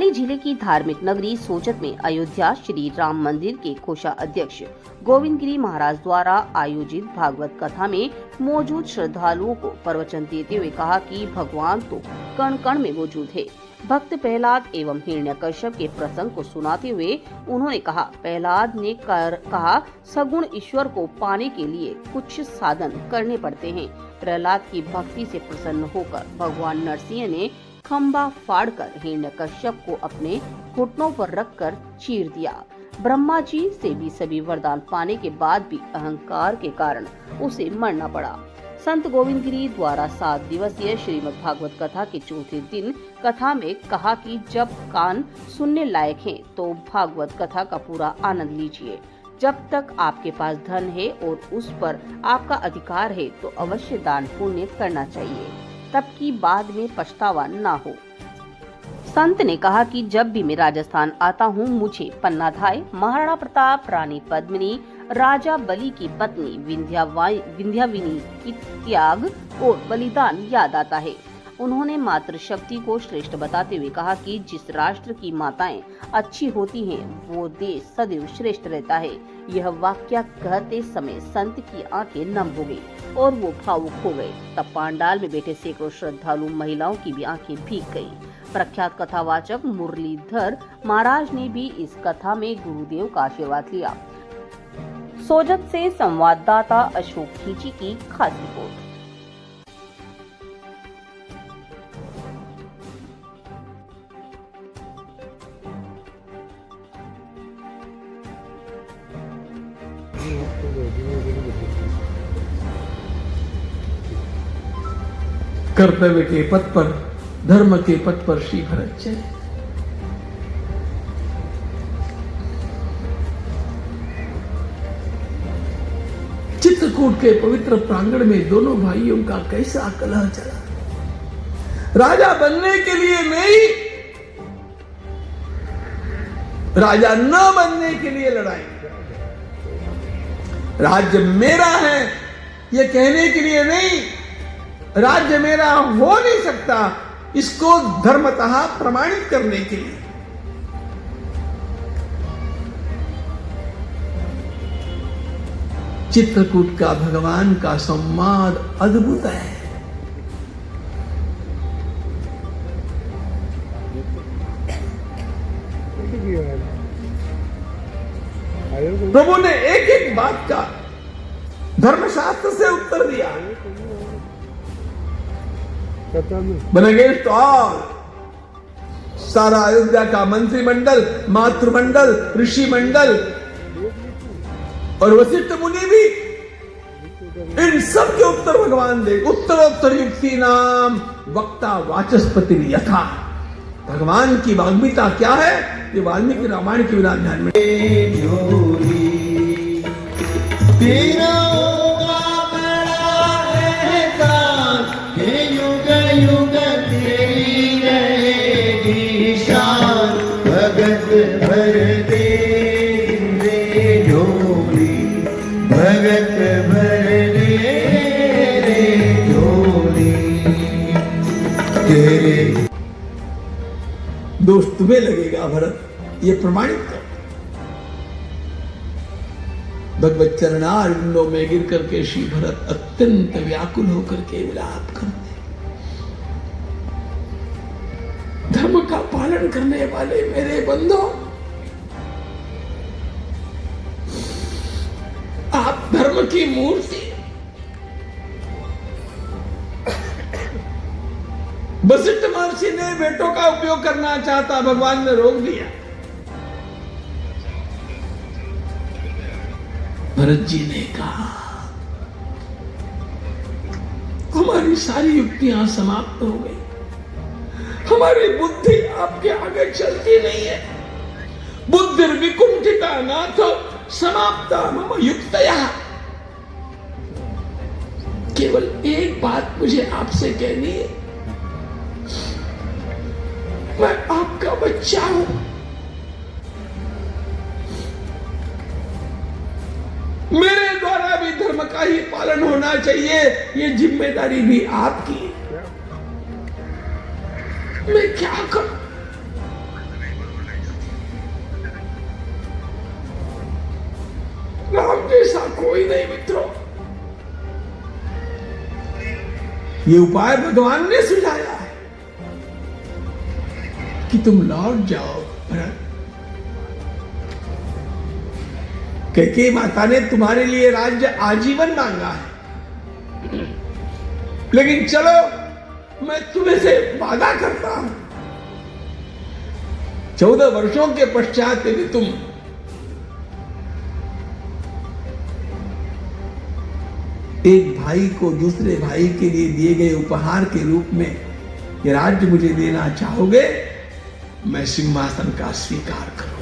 नवसारी जिले की धार्मिक नगरी सोजत में अयोध्या श्री राम मंदिर के कोषाध्यक्ष गोविंद गिरी महाराज द्वारा आयोजित भागवत कथा में मौजूद श्रद्धालुओं को प्रवचन देते हुए कहा कि भगवान तो कण कण में मौजूद है। भक्त प्रहलाद एवं हिरण्यकश्यप के प्रसंग को सुनाते हुए उन्होंने कहा, प्रहलाद ने कहा सगुण ईश्वर को पाने के लिए कुछ साधन करने पड़ते हैं। प्रहलाद की भक्ति से प्रसन्न होकर भगवान नरसिंह ने खंबा फाड़कर हिरण्यकश्यप को अपने घुटनों पर रखकर चीर दिया। ब्रह्मा जी से भी सभी वरदान पाने के बाद भी अहंकार के कारण उसे मरना पड़ा। संत गोविंद गिरी द्वारा 7 दिवसीय श्रीमद् भागवत कथा के चौथे दिन कथा में कहा कि जब कान सुनने लायक हैं तो भागवत कथा का पूरा आनंद लीजिए। जब तक आपके पास धन है और उस पर आपका अधिकार है तो अवश्य दान पुण्य करना चाहिए, तब की बाद में पछतावा ना हो। संत ने कहा कि जब भी मैं राजस्थान आता हूँ मुझे पन्नाधाय, महाराणा प्रताप, रानी पद्मिनी, राजा बलि की पत्नी विंध्याविनी की त्याग और बलिदान याद आता है। उन्होंने मातृशक्ति को श्रेष्ठ बताते हुए कहा कि जिस राष्ट्र की माताएं अच्छी होती हैं वो देश सदैव श्रेष्ठ रहता है। यह वाक्य कहते समय संत की आंखें नम हो गई और वो भावुक हो गए। तब पांडाल में बैठे सैकड़ों श्रद्धालु महिलाओं की भी आंखें भीग गई। प्रख्यात कथावाचक मुरलीधर महाराज ने भी इस कथा में गुरुदेव का आशीर्वाद लिया। सोजत से संवाददाता अशोक खींची की खास रिपोर्ट। कर्तव्य के पथ पर, धर्म के पथ पर श्री भरत चले। चित्रकूट के पवित्र प्रांगण में दोनों भाइयों का कैसा कलह चला। राजा बनने के लिए नहीं, राजा न बनने के लिए लड़ाई। राज्य मेरा है ये कहने के लिए नहीं, राज्य मेरा हो नहीं सकता इसको धर्मतः प्रमाणित करने के लिए। चित्रकूट का भगवान का संवाद अद्भुत है। प्रभु ने एक एक बात का धर्मशास्त्र से उत्तर दिया। अगेंस्ट ऑल, सारा अयोध्या का मंत्रिमंडल, मातृमंडल, ऋषि मंडल और वशिष्ठ मुनि भी, इन सब के उत्तर भगवान दे। उत्तरोत्तर युक्ति नाम वक्ता वाचस्पति यथा। भगवान की वाग्मिता क्या है ये वाल्मीकि रामायण के बिना ध्यान में भर दे रे झोली, भगत भर दे रे झोली। तेरे दोष तुम्हें लगेगा भरत, ये प्रमाणित कर। भगवत चरणारविंदों में गिर करके श्री भरत अत्यंत व्याकुल होकर के विलाप करते। धर्म का पालन करने वाले मेरे बंधो, आप धर्म की मूर्ति, वशिष्ठ महर्षि ने बेटों का उपयोग करना चाहता, भगवान ने रोक दिया। भरत जी ने कहा हमारी सारी युक्तियां समाप्त हो गई, हमारी बुद्धि आपके आगे चलती नहीं है। बुद्धिर्विकुंठिता नाथ समाप्ता मम युक्तया। केवल एक बात मुझे आपसे कहनी है, मैं आपका बच्चा हूं, मेरे द्वारा भी धर्म का ही पालन होना चाहिए, ये जिम्मेदारी भी आपकी है। मैं क्या करूं? राम जैसा कोई नहीं मित्रों। ये उपाय भगवान ने सुझाया है कि तुम लौट जाओ भरत। कैकेयी माता ने तुम्हारे लिए राज्य आजीवन मांगा है, लेकिन चलो मैं तुम्हें से वादा करता हूं, 14 वर्षों के पश्चात यदि तुम एक भाई को दूसरे भाई के लिए दिए गए उपहार के रूप में ये राज्य मुझे देना चाहोगे, मैं सिंहासन का स्वीकार करूंगा।